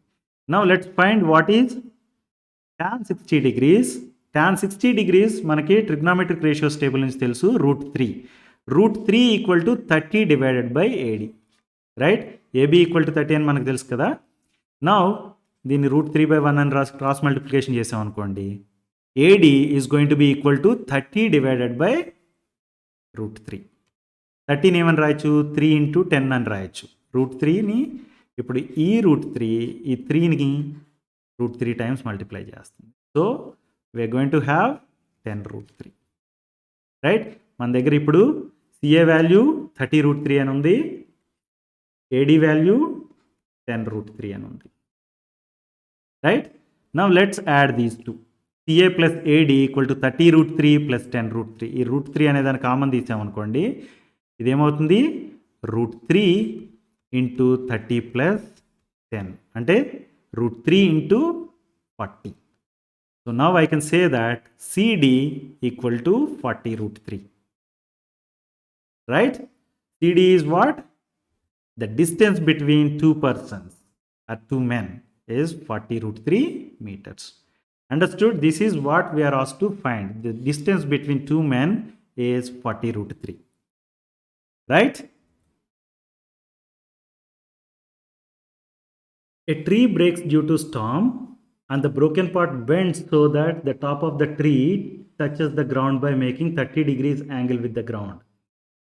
Now let's find what is tan 60 degrees. tan 60 degrees మనకి ట్రిగ్నామెట్రిక్ రేషియోస్ టేబుల్ నుంచి తెలుసు √3. √3 equal to 30 divided by AD, right? AB equal to 30 అని మనకు తెలుసు కదా. నౌ దీన్ని √3/1 అని రాసి క్రాస్ మల్టిప్లికేషన్ చేసాం అనుకోండి, AD is going to B equal to 30 divided by √3. 30ని ఏమని రాయొచ్చు? 3 × 10 అని రాయొచ్చు. √3ని ఇప్పుడు ఈ √3 ఈ 3ని √3 times మల్టిప్లై చేస్తుంది. So we are going to have 10√3, right? మన దగ్గర ఇప్పుడు సిఏ వాల్యూ 30√3 అని ఉంది, ఏడి వాల్యూ 10√3 అని ఉంది, right? Now let's add these two. CA plus AD equal to 30√3 plus 10√3. ఈ √3 అనే దాన్ని కామన్ తీసామనుకోండి, ఇదేమవుతుంది? √3 ఇంటూ 30 ప్లస్ 10 అంటే √3 into 40. So now I can say that CD equal to 40√3, right? CD is what? the distance between two persons or two men is 40 root 3 meters. Understood? This is what we are asked to find. The distance between two men is 40 root 3. Right? A tree breaks due to storm and the broken part bends so that the top of the tree touches the ground by making 30 degrees angle with the ground.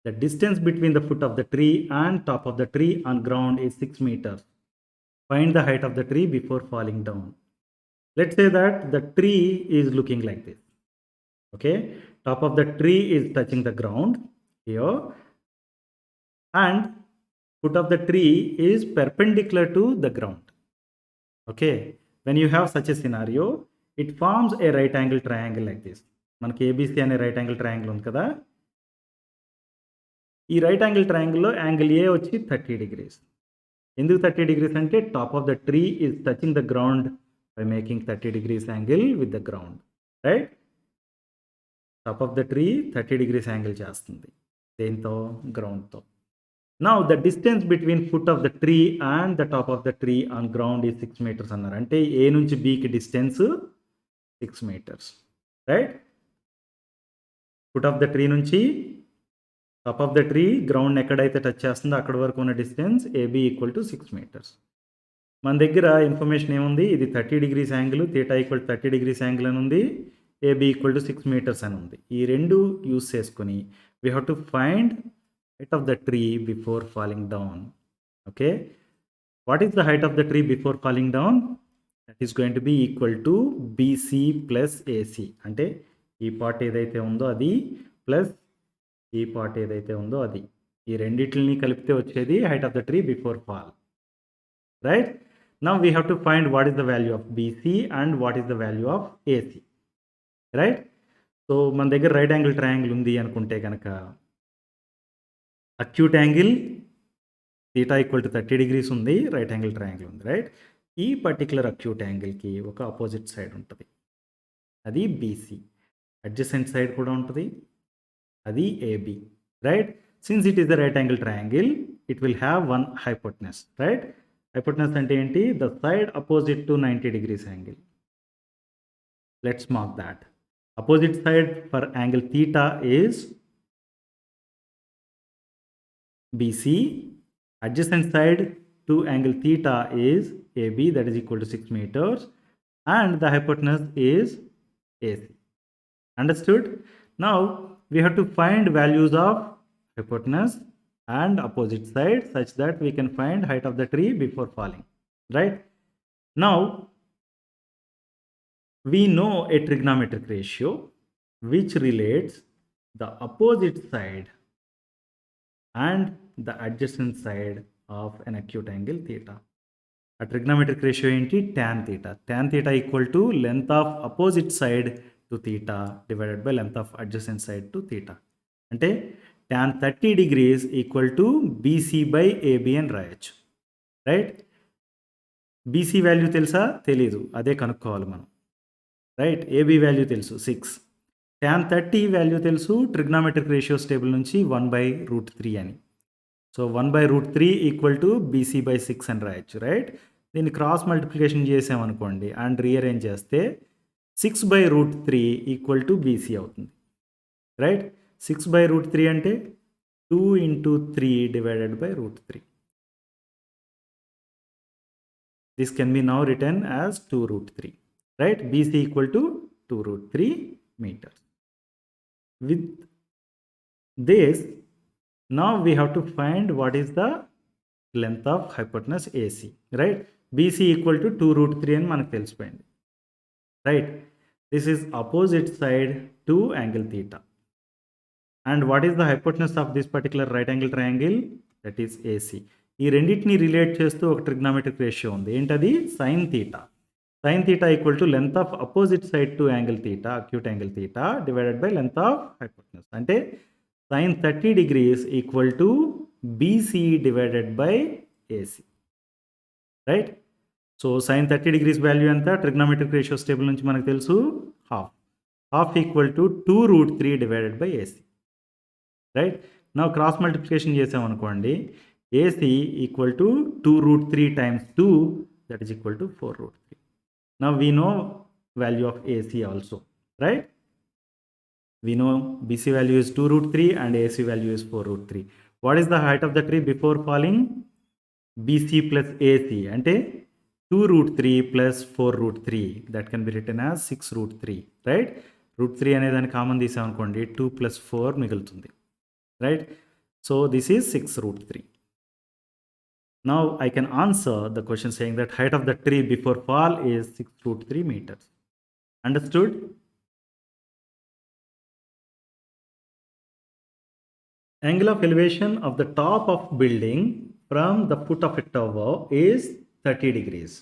The distance between the foot of the tree and top of the tree on ground is 6 meters. Find the height of the tree before falling down. Let's say that the tree is looking like this. Okay, top of the tree is touching the ground here and foot of the tree is perpendicular to the ground. Okay, when you have such a scenario, it forms a right angle triangle like this. మనకి ABC అనే right angle triangle ఉంది కదా, ఈ right angle ట్రయాంగిల్లో angle A వచ్చి 30 degrees. ఎందుకు 30 degrees అంటే top of the tree is touching the ground by making 30 degrees angle with the ground. Right, top of the tree 30 degrees angle చేస్తుంది దేంతో? గ్రౌండ్తో. Now the distance between foot of the tree and the top of the tree on ground ఈ 6 meters అన్నారు. అంటే A నుంచి బికి distance 6 meters. Right, foot of the tree నుంచి top of the tree ground ఎక్కడైతే టచ్ చేస్తుందో అక్కడ వరకు ఉన్న distance AB equal to 6 meters. మన దగ్గర ఇన్ఫర్మేషన్ ఏముంది? ఇది 30 degrees angle, theta equal 30 degrees angle అని ఉంది, ఏబి ఈక్వల్ టు 6 meters అని ఉంది. ఈ రెండు యూస్ చేసుకొని we have to find height of the tree before falling down. Okay, what is the height of the tree before falling down? That is going to be equal to BC plus AC. అంటే ఈ part ఏదైతే ఉందో అది plus ఈ part ఏదైతే ఉందో అది, ఈ రెండిటిని కలిపితే వచ్చేది height of the tree before fall. Right, now we have to find what is the value of BC and what is the value of AC. Right, so మన దగ్గర రైట్ యాంగిల్ ట్రయాంగిల్ ఉంది అనుకుంటే కనుక acute angle theta equal to 30 degrees ఉంది, right angle triangle ఉంది. Right, ఈ particular acute యాంగిల్కి ఒక opposite side ఉంటుంది, అది బీసీ. అడ్జసెంట్ సైడ్ కూడా ఉంటుంది, అది AB. Right, since it is the right angle triangle it will have one hypotenuse. Right, hypotenuse అంటే ఏంటి? The side opposite to 90 degrees angle. Let's mark that. Opposite side for angle theta is BC, adjacent side to angle theta is AB, that is equal to 6 meters, and the hypotenuse is AC. Understood? Now we have to find values of hypotenuse and opposite side such that we can find height of the tree before falling. Right, now we know a trigonometric ratio which relates the opposite side and the adjacent side of an acute angle theta. A trigonometric ratio ఏంటి? tan theta. Tan theta equal to length of opposite side to theta divided by length of adjacent side to theta. అంటే tan 30 degrees equal to BC by AB అని రాయొచ్చు. Right, BC value తెలుసా? తెలీదు, అదే కనుక్కోవాలి మనం. Right, AB value తెలుసు 6, tan 30 value తెలుసు ట్రిగ్నామెట్రిక్ రేషియోస్ టేబుల్ నుంచి 1/√3 అని. So 1/√3 equal to BC by 6 అని రాయొచ్చు. రైట్, దీన్ని క్రాస్ మల్టిప్లికేషన్ చేసామనుకోండి అండ్ రీఅరేంజ్ చేస్తే 6/√3 ఈక్వల్ టు బీసీ అవుతుంది. రైట్, 6/√3 అంటే 2 × 3 divided by √3. This can be now return as 2√3. Right, BC equal to 2√3 meters. With this, now we have to find what is the length of hypotenuse AC. Right, BC equal to 2√3 అని మనకు తెలిసిపోయింది. Right, this is opposite side to angle theta. And what is the hypotenuse of this particular right angle triangle? That is AC. ఈ రెండింటిని relate చేస్తూ ఒక trigonometric ratio ఉంది. ఏంటది? sin theta. Sin theta equal to length of opposite side to angle theta, acute angle theta divided by length of hypotenuse. అంటే sin 30 degrees equal to BC divided by AC. Right? So sin 30 degrees value ఎంత? trigonometric ratios table నుంచి మనకు తెలుసు half. Half equal to 2√3 divided by AC. Right? Now cross multiplication చేసామనుకోండి, AC equal to 2 root 3 times 2, that is equal to 4 root 3. Now we know value of AC also, right? We know BC value is 2 root 3 and AC value is 4 root 3. What is the height of the tree before falling? BC plus AC అంటే 2 root 3 plus 4 root 3, that can be written as 6 root 3, right? root 3 అనేదాన్ని common తీసామనుకోండి 2 plus 4 మిగులుతుంది, right? So this is 6 root 3. Now I can answer the question saying that height of the tree before fall is 6 root 3 meters. Understood? Angle of elevation of the top of building from the foot of a tower is 30 degrees.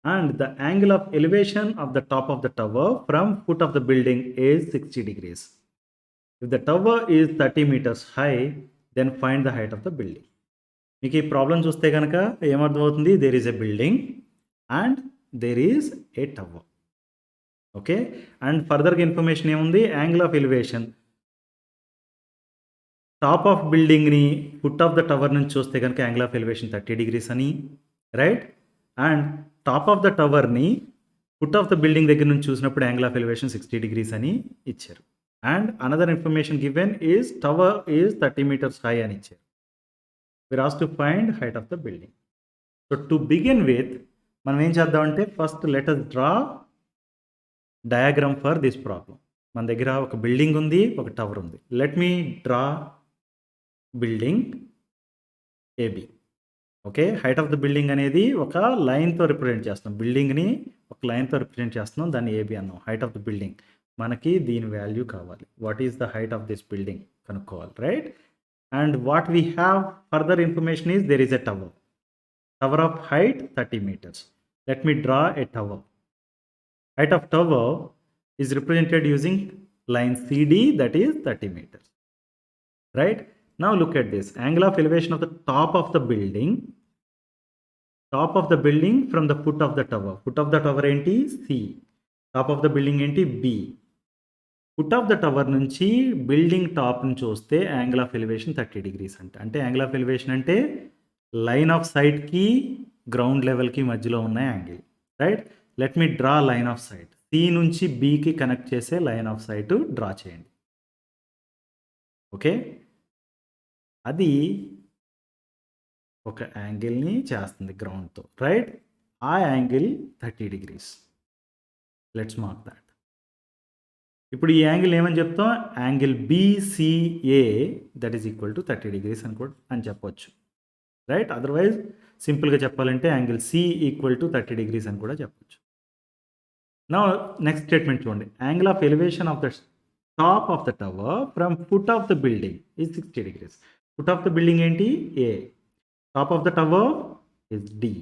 And the angle of elevation of the top of the tower from foot of the building is 60 degrees. If the tower is 30 meters high, then find the height of the building. మీకు ఈ problem చూస్తే కనుక ఏమర్థమవుతుంది? There is a building and there is a tower. Okay, and ఫర్దర్గా information ఏముంది? Angle of elevation top of బిల్డింగ్ని foot of the tower నుంచి చూస్తే కనుక యాంగిల్ ఆఫ్ ఎలివేషన్ 30 degrees అని, right? And top of the టవర్ని ఫుట్ ఆఫ్ ద బిల్డింగ్ దగ్గర నుంచి చూసినప్పుడు యాంగిల్ ఆఫ్ ఎలివేషన్ 60 degrees అని ఇచ్చారు. And another information given is tower is 30 meters high అని ఇచ్చారు. we're asked to find height of the building. So to begin with, మనం ఏం చేద్దామంటే first let us draw diagram for this problem. మన దగ్గర ఒక బిల్డింగ్ ఉంది, ఒక టవర్ ఉంది. let me draw building AB. Okay, height of the building అనేది ఒక లైన్తో రిప్రజెంట్ చేస్తాం. బిల్డింగ్ని ఒక లైన్తో రిప్రజెంట్ చేస్తున్నాం, దాన్ని AB అన్నాం. హైట్ ఆఫ్ ద బిల్డింగ్ మనకి దీని వాల్యూ కావాలి. What is the height of this building కనుక్కోవాలి, right? And what we have further information is there is a tower. Tower of height 30 meters. Let me draw a tower. Height of tower is represented using line CD, that is 30 meters. Right? Now look at this. Angle of elevation of the top of the building. Top of the building from the foot of the tower. Foot of the tower enti C. Top of the building enti B. Foot of the tower నుంచి building top నుంచి వస్తే angle of elevation 30 degrees అంటే angle of elevation అంటే line of సైట్కి ground లెవెల్కి మధ్యలో ఉన్న angle, right? Let me draw line of sight. C నుంచి బికి కనెక్ట్ చేసే లైన్ ఆఫ్ సైట్ డ్రా చేయండి. ఓకే, అది ఒక యాంగిల్ని చేస్తుంది గ్రౌండ్తో, రైట్? ఆ angle 30 degrees. Let's mark that. ఇప్పుడు ఈ యాంగిల్ ఏమని చెప్తాం? Angle BCA that is equal to 30 degrees అని చెప్పవచ్చు, రైట్? అదర్వైజ్ సింపుల్గా చెప్పాలంటే angle C equal to 30 degrees అని కూడా చెప్పవచ్చు. నా నెక్స్ట్ స్టేట్మెంట్ చూడండి. Angle of elevation of the top of the tower from foot of the building is 60 degrees. Foot of the building ఏంటి? A. Top of the tower is D,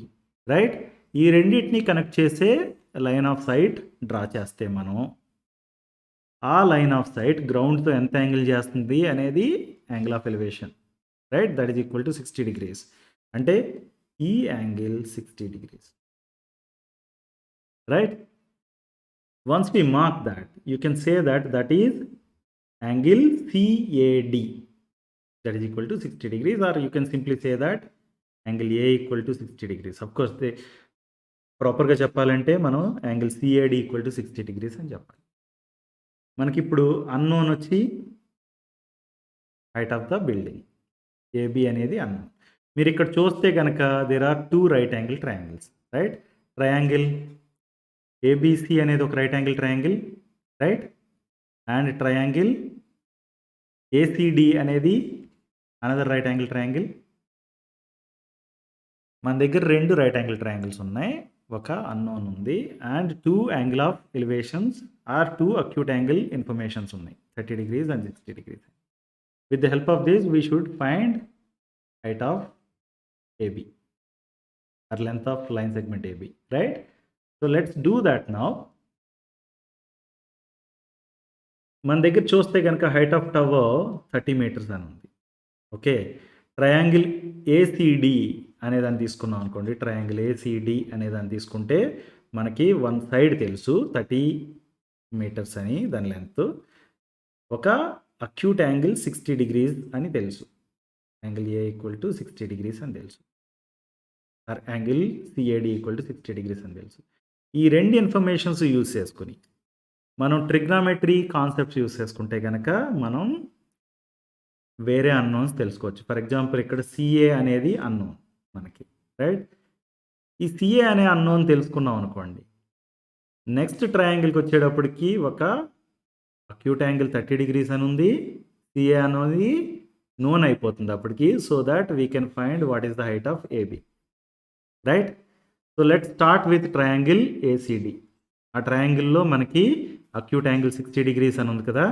right? ఈ రెండింటిని connect చేసే line of sight draw చేస్తే మనం ఆ line of site గ్రౌండ్తో ఎంత angle చేస్తుంది అనేది angle of elevation, right? That is equal to 60 degrees. అంటే ఈ angle 60 degrees, right? Once we mark that you can say that is angle CAD, that is equal to 60 degrees, or you can simply say that angle A equal to 60 degrees. Of course ప్రాపర్గా చెప్పాలంటే మనం angle CAD equal to 60 degrees అని చెప్పాలి. మనకి ఇప్పుడు unknown వచ్చి height of the building AB అనేది unknown. మీరు ఇక్కడ చూస్తే కనుక there are 2 right angle triangles, right? Triangle ABC అనేది ఒక right angle triangle, right? And triangle ACD అనేది అనదర్ రైట్ యాంగిల్ ట్రయాంగిల్. మన దగ్గర 2 రైట్ యాంగిల్ ట్రయాంగిల్స్ ఉన్నాయి, ఒక అన్నోన్ ఉంది, and 2 angle of elevations or 2 acute angle informations ఉన్నాయి, 30 degrees and 60 degrees. With the help of this we should find height of AB or length of line segment AB, right? So let's do that now. మన దగ్గర చూస్తే కనుక height of tower 30 meters అని ఉంది. Okay, triangle ACD అనేదాన్ని తీసుకున్నాం అనుకోండి. Triangle ACD అనేదాన్ని తీసుకుంటే మనకి వన్ సైడ్ తెలుసు 30 meters అని దాని లెంత్, ఒక అక్యూట్ యాంగిల్ 60 degrees అని తెలుసు. Angle A equal to 60 degrees అని తెలుసు, or angle CAD equal to 60 degrees అని తెలుసు. ఈ రెండు ఇన్ఫర్మేషన్స్ యూజ్ చేసుకుని మనం ట్రిగ్నామెట్రీ కాన్సెప్ట్స్ యూజ్ చేసుకుంటే కనుక మనం వేరే అన్నోన్స్ తెలుసుకోవచ్చు. ఫర్ ఎగ్జాంపుల్ ఇక్కడ సిఏ అనేది అన్నోన్ మనకి, రైట్? ఈ సిఏ అనే అన్నోన్ తెలుసుకున్నాం అనుకోండి, నెక్స్ట్ ట్రయాంగిల్కి వచ్చేటప్పటికి ఒక అక్యూట్ యాంగిల్ 30 degrees అని ఉంది, సిఏ అనేది నోన్ అయిపోతుంది అప్పటికి. So that we can find what is the height of AB, right? So let start with triangle ACD. ఆ ట్రయాంగిల్లో మనకి అక్యూట్ యాంగిల్ 60 degrees అని ఉంది కదా,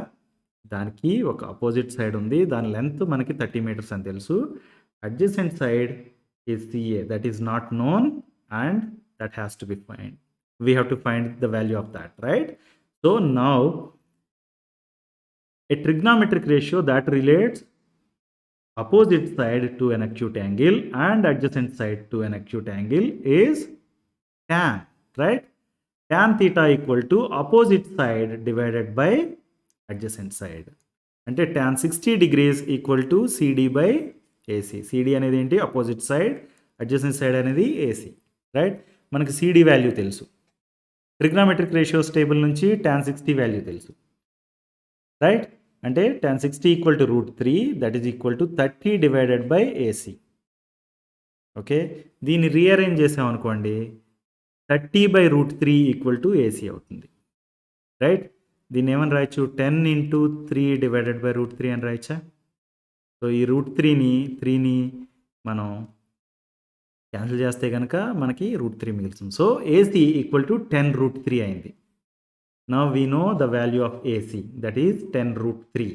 దానికి ఒక అపోజిట్ సైడ్ ఉంది, దాని లెంత్ మనకి 30 meters అని తెలుసు. Adjacent side is CA, that is not known and that has to be find. We have to find the value of that, right? So now a trigonometric ratio that relates opposite side to an acute angle and adjacent side to an acute angle is tan, right? Tan theta equal to opposite side divided by adjacent side. అంటే tan 60 degrees equal to CD by AC. CD అనేది ఏంటి? Opposite side, adjacent side అనేది AC, right? మనకి CD value తెలుసు, trigonometric ratios table నుంచి tan 60 value తెలుసు, right? అంటే tan 60 equal to √3, that is equal to 30 divided by AC. Okay, దీన్ని rearrange చేసామనుకోండి, 30/√3 ఈక్వల్ టు AC అవుతుంది, రైట్? దీన్ని ఏమని రాయొచ్చు? 10 × 3 డివైడెడ్ బై √3 అని రాయచ్చా? సో ఈ √3ని మనం క్యాన్సిల్ చేస్తే కనుక మనకి √3 మిగులుతుంది. సో AC ఈక్వల్ టు 10√3 అయింది. Now we know the value of AC, that is 10√3,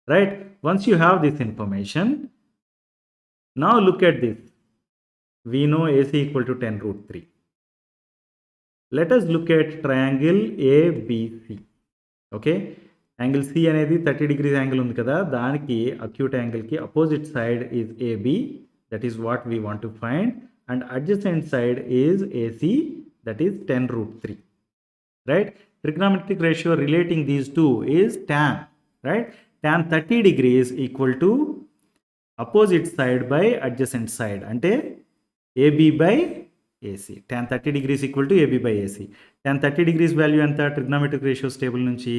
right? Once you have this information, now look at this. We know AC equal to 10√3. Let us look at triangle ABC. Okay, angle C అనేది 30 degrees angle ఉంది కదా, దానికి acute యాంగిల్కి opposite side is AB, that is what we want to find, and adjacent side is AC, that is 10√3, right? Trigonometric ratio relating these two is tan, right? Tan 30 degrees equal to opposite side by adjacent side, అంటే AB by AC. Tan 30 degrees equal to AB by AC. Tan 30 degrees value ఎంత? Trigonometric ratios table నుంచి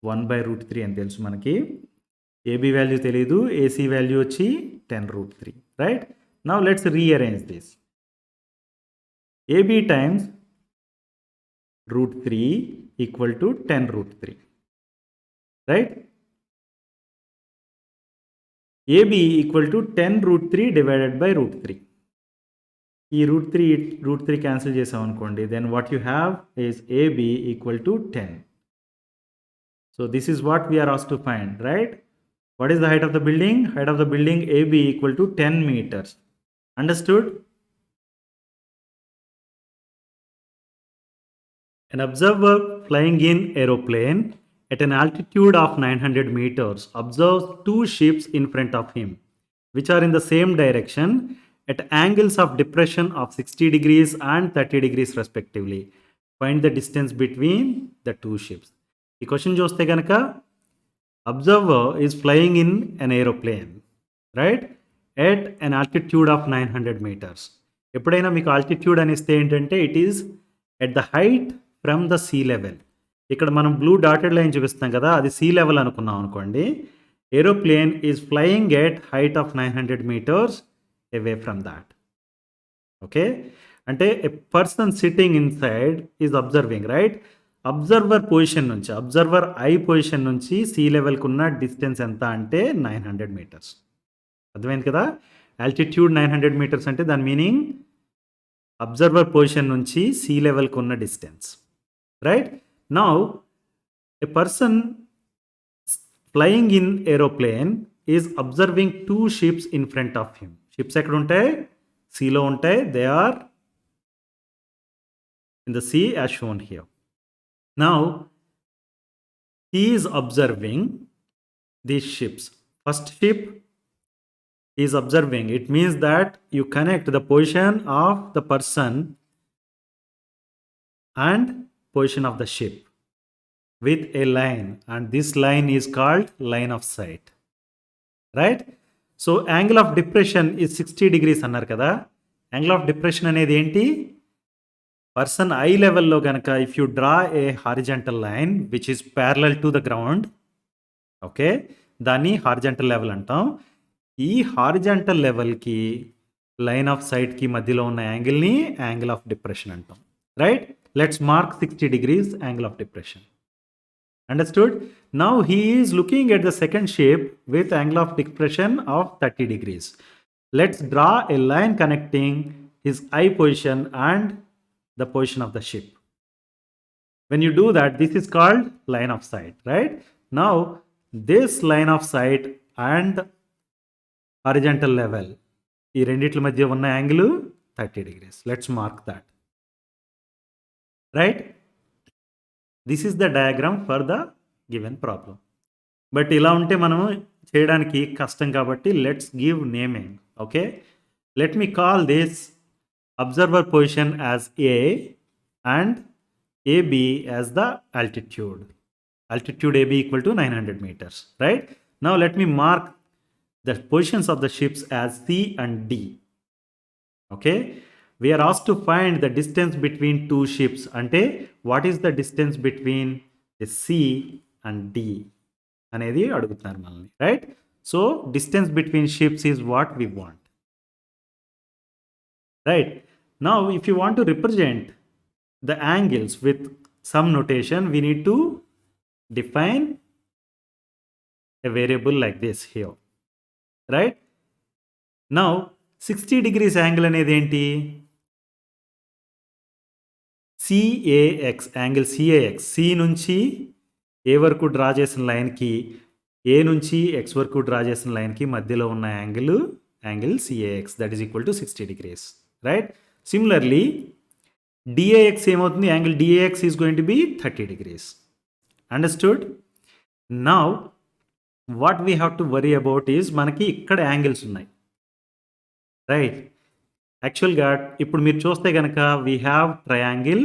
1/√3 అని తెలుసు మనకి. AB value తెలియదు, AC value వచ్చి 10√3, right? Now let's rearrange this. AB times √3 equal to 10√3, right? AB equal to 10√3 divided by √3. ఈ √3 cancel చేసాం అనుకోండి, then what you have is AB equal to 10. So this is what we are asked to find, right? What is the height of the building? Height of the building AB equal to 10 meters. Understood? An observer flying in aeroplane at an altitude of 900 meters observes two ships in front of him, which are in the same direction at angles of depression of 60 degrees and 30 degrees respectively. Find the distance between the two ships. ఈ question చూస్తే కనుక observer is flying in an aeroplane, right, at an altitude of 900 meters. ఎప్పుడైనా మీకు altitude అని ఇస్తే ఏంటంటే it is at the height from the sea level. ఇక్కడ మనం బ్లూ డాటెడ్ లైన్ చూపిస్తాం కదా, అది సీ లెవెల్ అనుకున్నాం అనుకోండి. Aeroplane is flying at height of 900 meters away from that. Okay, అంటే a person sitting inside is observing, right? Observer position నుంచి, observer eye position నుంచి సీ లెవెల్కి ఉన్న డిస్టెన్స్ ఎంత అంటే 900 meters. అర్థమైంది కదా? ఆల్టిట్యూడ్ 900 meters అంటే దాని మీనింగ్ అబ్జర్వర్ పొజిషన్ నుంచి సీ లెవెల్కి ఉన్న distance, right? Now a person flying in aeroplane is observing 2 ships in front of him. Ships ఎక్కడ ఉంటాయి? సీలో ఉంటాయి. They are in the sea as shown here. Now, he is observing these ships. First ship is observing. It means that you connect the position of the person and position of the ship with a line, and this line is called line of sight, right? So angle of depression is 60 degrees అన్నారు కదా. Angle of depression అనేది ఏంటి? Person I లెవెల్లో కనుక if you draw A horizontal line which is parallel to the ground, okay, దాన్ని horizontal level అంటాం. ఈ horizontal లెవెల్కి లైన్ ఆఫ్ సైట్కి మధ్యలో ఉన్న యాంగిల్ని యాంగిల్ ఆఫ్ డిప్రెషన్ అంటాం. Right, let's mark 60 degrees angle of depression. Understood? Now he is looking at the second shape with angle of depression of 30 degrees. Let's draw a line connecting his eye position and the position of the ship. When you do that, this is called line of sight, right? Now this line of sight and horizontal level, ఈ రెండిట్ల మధ్య ఉన్న angle 30 degrees. Let's mark that. Right? This is the diagram for the given problem. But ఇలా ఉంటే మనము చేయడానికి కష్టం కాబట్టి let's give naming. Okay, let me call this observer position as A and AB as the altitude. Altitude AB equal to 900 meters. Right, now let me mark the positions of the ships as C and D. Okay, we are asked to find the distance between two ships. అంటే what is the distance between the C and D అనేది అడుగుతున్నారు మనల్ని. Right, so distance between ships is what we want. Right, now if you want to represent the angles with some notation, we need to define a variable like this here. Right, now 60 degrees angle అనేది ఏంటి? సిఏఎక్స్, angle సిఏఎక్స్, C నుంచి ఏ వరకు draw చేసిన లైన్కి, ఏ నుంచి X వరకు draw చేసిన లైన్కి మధ్యలో ఉన్న angle CAX, that is equal to 60 degrees. Right, similarly DAX ఏమవుతుంది? Angle DAX is going to be 30 degrees. Understood? Now what we have to worry about is మనకి ఇక్కడ యాంగిల్స్ ఉన్నాయి. రైట్, యాక్చువల్గా ఇప్పుడు మీరు చూస్తే కనుక we have triangle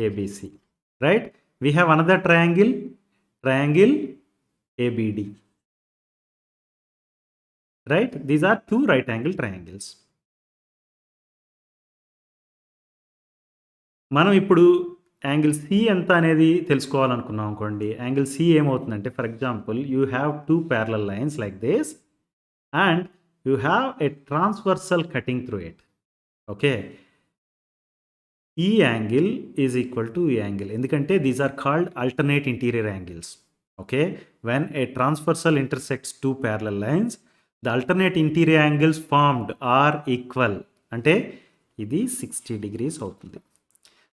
ABC. Right, we have another triangle ABD. Right, these are 2 right angle triangles. మనం ఇప్పుడు యాంగిల్ సి ఎంత అనేది తెలుసుకోవాలనుకున్నాం అనుకోండి. యాంగిల్ సి ఏమవుతుందంటే, for example you have 2 parallel lines like this and you have a transversal cutting through it. Okay, E angle is equal to E angle, ఎందుకంటే these are called alternate interior angles. Okay, when a transversal intersects 2 parallel lines, the alternate interior angles formed are equal. అంటే ఇది 60 degrees అవుతుంది.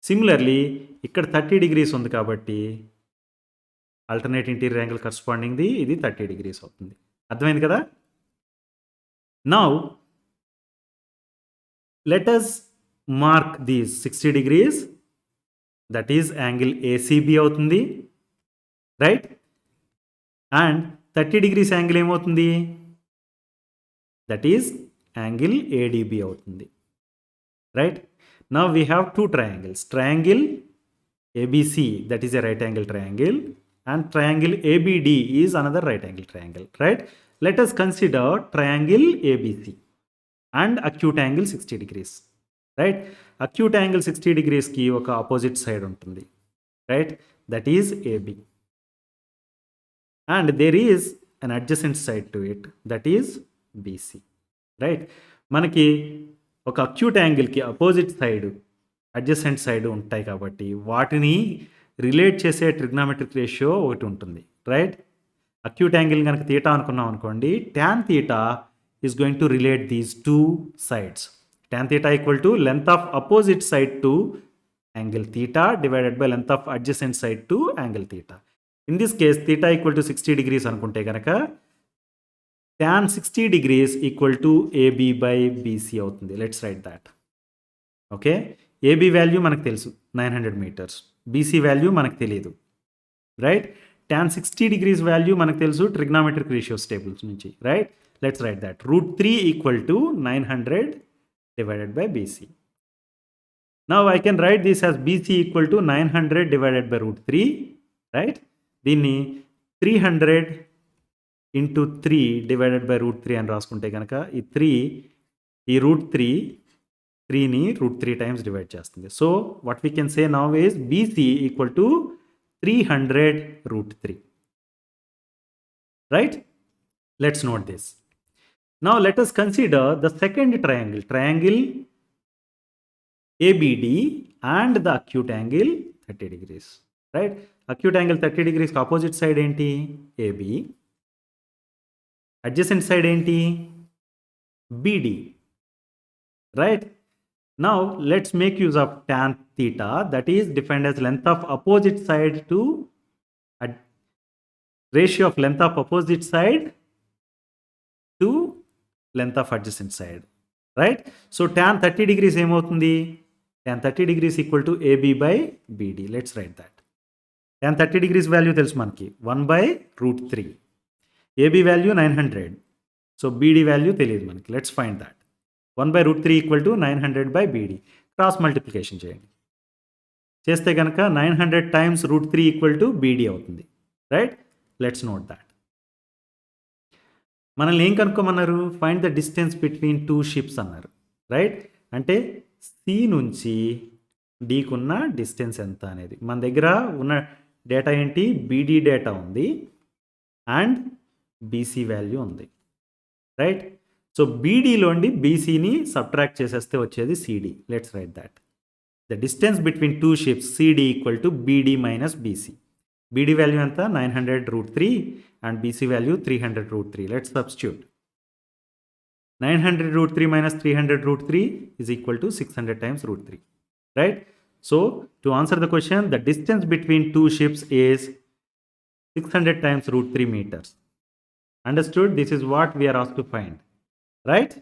Similarly ఇక్కడ 30 degrees ఉంది కాబట్టి alternate interior angle corresponding ఇది 30 degrees అవుతుంది. అర్థమైంది కదా? Now let us mark these 60 degrees, that is angle ACB అవుతుంది. రైట్, అండ్ 30 degrees యాంగిల్ ఏమవుతుంది? దట్ ఈస్ యాంగిల్ ADB అవుతుంది. Right, now we have 2 triangles, triangle ABC, that is a right angle triangle, and triangle ABD is another right angle triangle. Right, let us consider triangle ABC and acute angle 60 degrees. Right, acute angle 60 degrees ki oka opposite side untundi. Right, that is AB, and there is an adjacent side to it, that is BC. Right, manaki oka acute angle ki opposite side adjacent side ఉంటాయి కాబట్టి వాటిని relate చేసే trigonometric ratio ఒకటి ఉంటుంది. Right, acute angle కనుక theta అనుకున్నాం అనుకోండి, tan theta is going to relate these 2 sides. Tan theta equal to length of opposite side to angle theta divided by length of adjacent side to angle theta. In this case, theta equal to 60 degrees అనుకుంటే కనుక tan 60 degrees equal to AB by BC అవుతుంది. Let's write that. Okay, AB value మనకు తెలుసు 900 meters, BC value మనకు తెలియదు. Right, tan 60 degrees value మనకు తెలుసు trigonometric ratios tables నుంచి. Right, let's write that. √3 equal to 900 divided by BC. Now I can write this as BC equal to 900 divided by √3. Right, దీన్ని 300 into 3 divided by root 3 అని రాసుకుంటే కనుక ఈ root 3ని root 3 times divide చేస్తుంది. So what we can say now is BC equal to 300 root 3. Right? Let's note this. Now let us consider the second triangle ABD and the acute angle 30 degrees. Right? Acute angle 30 degrees opposite side enti AB, adjacent side enti BD. Right? Now let's make use of tan theta, that is defined as length of opposite side to ratio of length of opposite side to length of adjacent side, right? So tan 30 degrees ఏమవుతుంది? Tan 30 degrees equal to AB by BD. Let's write that. Tan 30 degrees value తెలుసు మనకి 1 by root 3. AB value 900. So BD value తెలియదు మనకి. Let's find that. 1 by root 3 equal to 900 by BD. Cross multiplication చేయండి. చేస్తే కనుక 900 times root 3 equal to BD అవుతుంది. Right? Let's note that. మనల్ని ఏం కనుక్కోమన్నారు? Find the distance between 2 ships అన్నారు. రైట్? అంటే సి నుంచి డీకున్న డిస్టెన్స్ ఎంత అనేది. మన దగ్గర ఉన్న డేటా ఏంటి? బీడీ డేటా ఉంది అండ్ బీసీ వాల్యూ ఉంది. రైట్? సో బీడీలోండి బీసీని సబ్ట్రాక్ట్ చేసేస్తే వచ్చేది CD. Let's write that. The distance between 2 ships CD equal to BD minus BC. BD value anta 900 root 3 and BC value 300 root 3. Let's substitute. 900 root 3 minus 300 root 3 is equal to 600 times root 3. Right? So to answer the question, the distance between 2 ships is 600 times root 3 meters. Understood? This is what we are asked to find. Right?